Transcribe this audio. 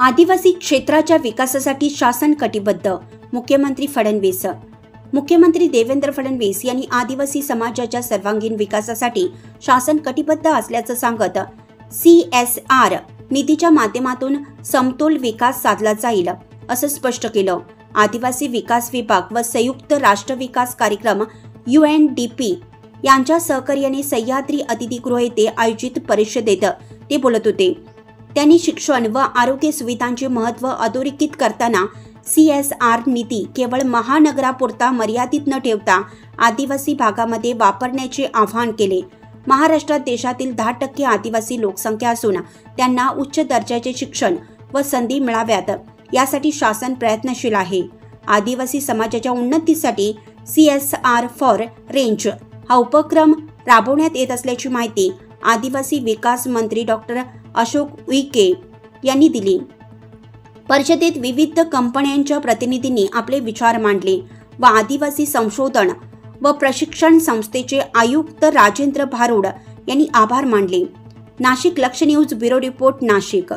आदिवासी क्षेत्राच्या विकासासाठी शासन कटिबद्ध, मुख्यमंत्री फडणवीस। मुख्यमंत्री देवेंद्र फडणवीस यांनी आदिवासी समाजाच्या सर्वांगीण विकासासाठी शासन कटिबद्ध असल्याचं सांगत CSR निधीच्या माध्यमातून समतोल विकास साधला जाईल असं स्पष्ट केलं। आदिवासी विकास विभाग व संयुक्त राष्ट्र विकास कार्यक्रम UNDP यांच्या सहकार्याने सह्याद्री अतिथीगृह येथे आयोजित परिषदेत ते बोलत होते। त्यांनी शिक्षण व आरोग्य सुविधांचे महत्त्व अधोरेखित करताना CSR निधी केवळ महानगरापुरता मर्यादित न ठेवता आदिवासी भागामध्ये वापरण्याचे आवाहन केले। महाराष्ट्रात देशातील 10% आदिवासी लोकसंख्या असून त्यांना उच्च दर्जाचे शिक्षण व संधी मिळाव्यात यासाठी शासन प्रयत्नशील आहे। आदिवासी समाजाच्या उन्नतीसाठी CSR फॉर रेंज हा उपक्रम राबवण्यात येत असल्याची माहिती आदिवासी विकास मंत्री डॉक्टर अशोक उईके यांनी दिली। परिषदेत विविध कंपन्यांच्या प्रतिनिधींनी आपले विचार मांडले व आदिवासी संशोधन व प्रशिक्षण संस्थेचे आयुक्त राजेंद्र भारुड यांनी आभार मानले। नाशिक लक्ष न्यूज ब्युरो रिपोर्ट नाशिक।